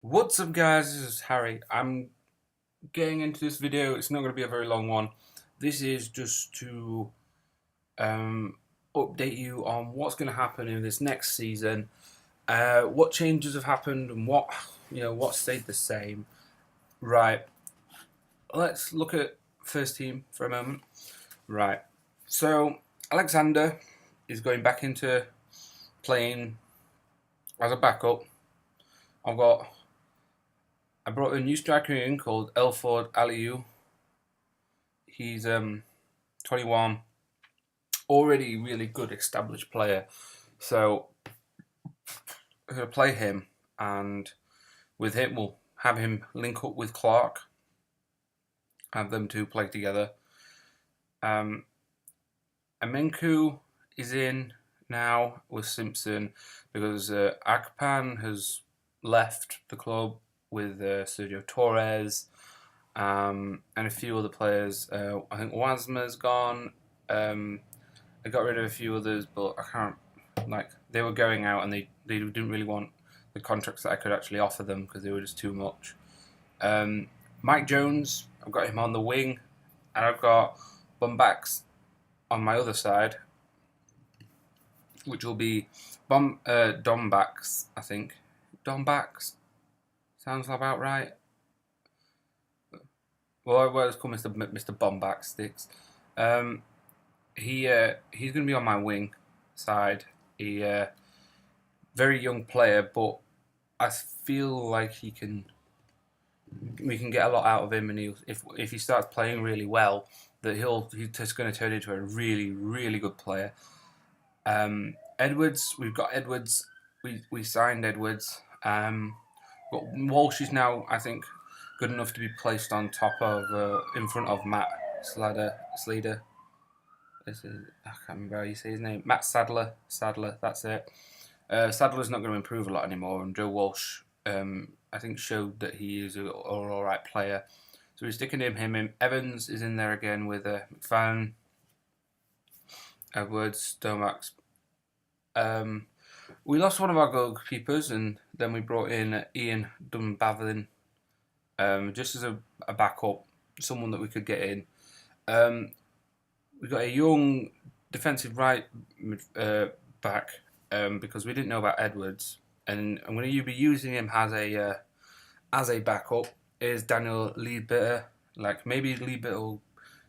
What's up guys, this is Harry. I'm getting into this video. It's not going to be a very long one. This is just to update you on what's going to happen in this next season, what changes have happened and what stayed the same. Right, let's look at first team for a moment. Right, so Alexander is going back into playing as a backup. I brought a new striker in called Elford Aliou. He's 21, already really good established player. So I'm going to play him, and with him we'll have him link up with Clark, have them two play together. Amenku is in now with Simpson because Akpan has left the club with Sergio Torres and a few other players. I think Wasma's gone. I got rid of a few others, but I can't. They were going out and they didn't really want the contracts that I could actually offer them because they were just too much. Mike Jones, I've got him on the wing, and I've got Bombax on my other side, which will be Dombax, I think. Dombax sounds about right. Well, it's called Mr. Bombax Sticks. He's going to be on my wing side. Very young player, but I feel like we can get a lot out of him, and if he starts playing really well, that he's just going to turn into a really, really good player. Edwards, we've got Edwards. We signed Edwards. But Walsh is now, I think, good enough to be placed on top of, in front of Matt Slater. I can't remember how you say his name. Matt Sadler, that's it. Sadler's not going to improve a lot anymore, and Joe Walsh, I think, showed that he is an alright player. So we're sticking him in. Evans is in there again with McFadden, Edwards, Stomax. We lost one of our goalkeepers, and then we brought in Ian Dunbavlin, just as a backup, someone that we could get in. We got a young defensive right back because we didn't know about Edwards, and I'm going to be using him as a backup. Is Daniel Leadbitter. Maybe Leadbitter will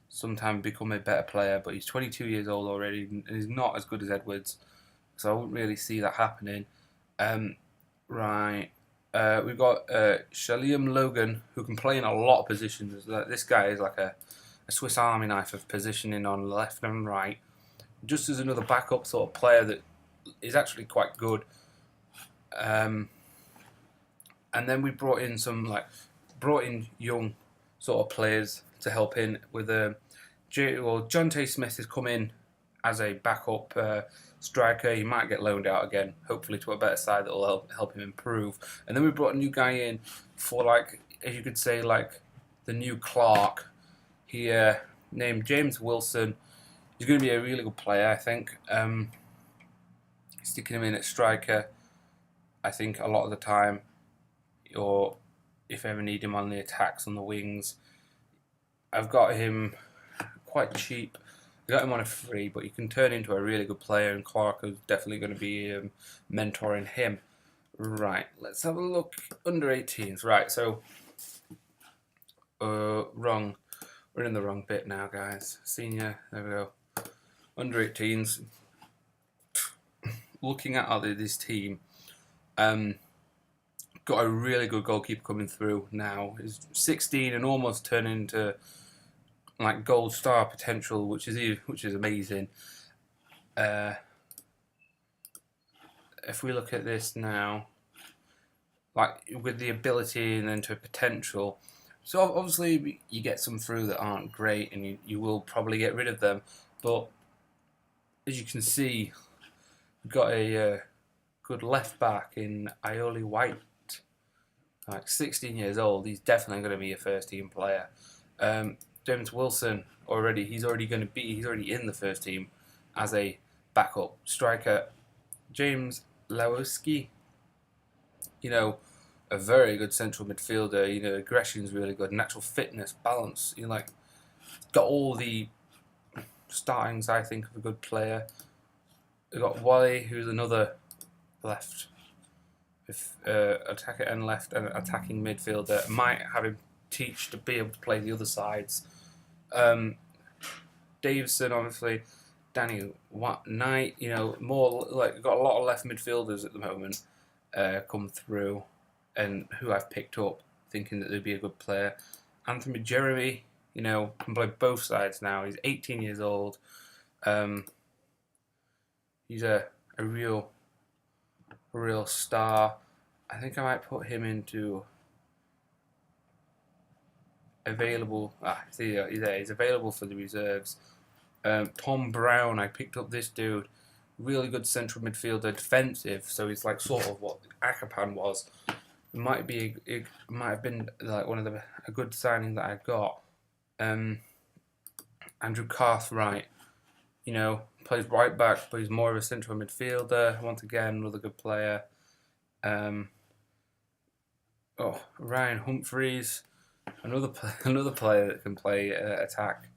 sometime become a better player, but he's 22 years old already, and he's not as good as Edwards. So I wouldn't really see that happening. Right. We've got Shaliam Logan, who can play in a lot of positions. This guy is like a Swiss Army knife of positioning on left and right. Just as another backup sort of player that is actually quite good. And then we brought in young sort of players to help in with John Tay Smith has come in as a backup striker. He might get loaned out again, hopefully to a better side that will help him improve. And then we brought a new guy in for, as you could say, the new Clark. He named James Wilson. He's going to be a really good player, I think. Sticking him in at striker, I think, a lot of the time, or if I ever need him on the attacks on the wings. I've got him quite cheap. I got him on a free, but he can turn into a really good player, and Clark is definitely going to be mentoring him. Right, let's have a look. Under 18s. Right, so wrong. We're in the wrong bit now, guys. Senior, there we go. Under 18s. Looking at this team, got a really good goalkeeper coming through now. He's 16 and almost turning into gold star potential, which is amazing. If we look at this now, with the ability and then to potential, so obviously you get some through that aren't great, and you will probably get rid of them. But as you can see, we've got a good left back in Ioli White, 16 years old. He's definitely going to be a first team player. James Wilson he's already in the first team as a backup striker James Lewowski. You know, a very good central midfielder. You know, aggression's really good, natural fitness, balance. You know, like got all the startings I think of a good player. We've got Wally, who's another left, attacker and left and attacking midfielder. Might have him teach to be able to play the other sides. Davison, obviously, Danny Knight. You know, more like got a lot of left midfielders at the moment come through, and who I've picked up, thinking that they'd be a good player. Anthony Jeremy, you know, can play both sides now. He's 18 years old. He's a real star. I think I might put him into available. See, he's there. He's available for the reserves. Tom Brown, I picked up this dude. Really good central midfielder, defensive. So he's like sort of what Akapan was. It might have been like one of a good signing that I got. Andrew Cartwright, you know, plays right back, but he's more of a central midfielder. Once again, another good player. Ryan Humphreys, another player that can play attack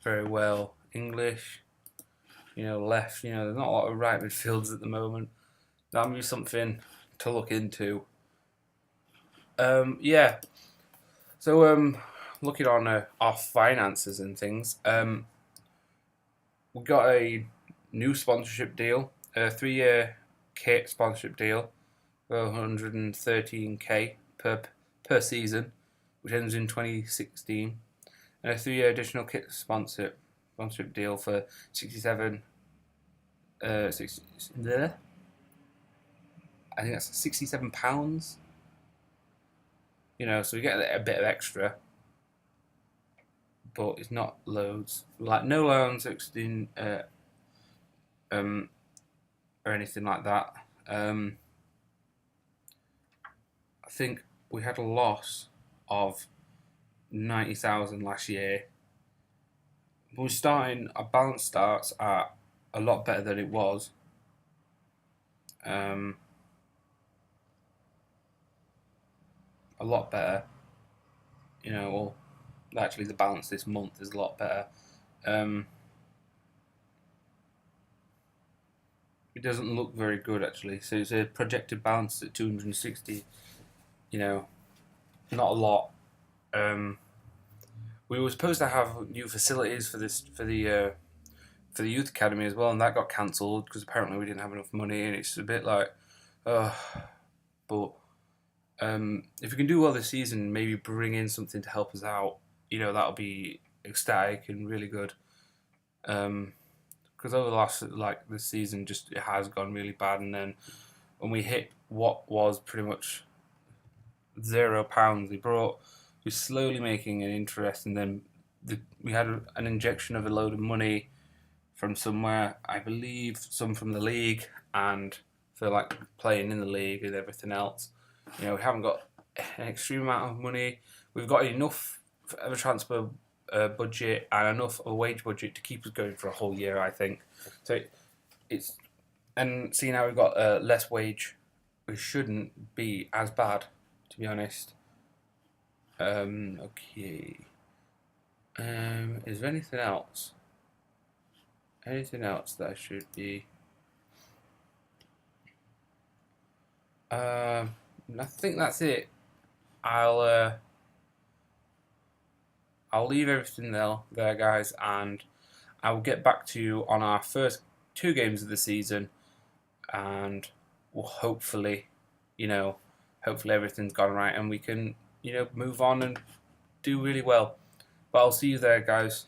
very well. English, you know, left. You know, there's not a lot of right midfielders at the moment. That'll be something to look into. Yeah. So looking on our finances and things, we got a new sponsorship deal, a 3-year kit sponsorship deal for 113k per season, which ends in 2016, and a 3-year additional kit sponsorship deal for 67. 60 there. I think that's £67. You know, so we get a bit of extra, but it's not loads. Like no loans, or anything like that. I think we had a loss of 90,000 last year. But we're starting. Our balance starts at a lot better than it was. A lot better. You know, well, actually, the balance this month is a lot better. It doesn't look very good actually. So it's a projected balance at 260. You know, not a lot. We were supposed to have new facilities for the youth academy as well, and that got cancelled because apparently we didn't have enough money. And it's a bit like, but if we can do well this season, maybe bring in something to help us out. You know, that'll be ecstatic and really good. Because over the last this season, just it has gone really bad, and then when we hit what was pretty much £0, we're slowly making an interest, and then we had an injection of a load of money from somewhere, I believe some from the league, and for like playing in the league and everything else. You know, we haven't got an extreme amount of money. We've got enough of a transfer budget and enough of a wage budget to keep us going for a whole year, I think. So it's, and seeing how we've got less wage, we shouldn't be as bad, to be honest. Okay. Is there anything else? Anything else that I should be? I think that's it. I'll leave everything there, guys, and I will get back to you on our first 2 games of the season, and we'll hopefully everything's gone right, and we can, move on and do really well. But I'll see you there, guys.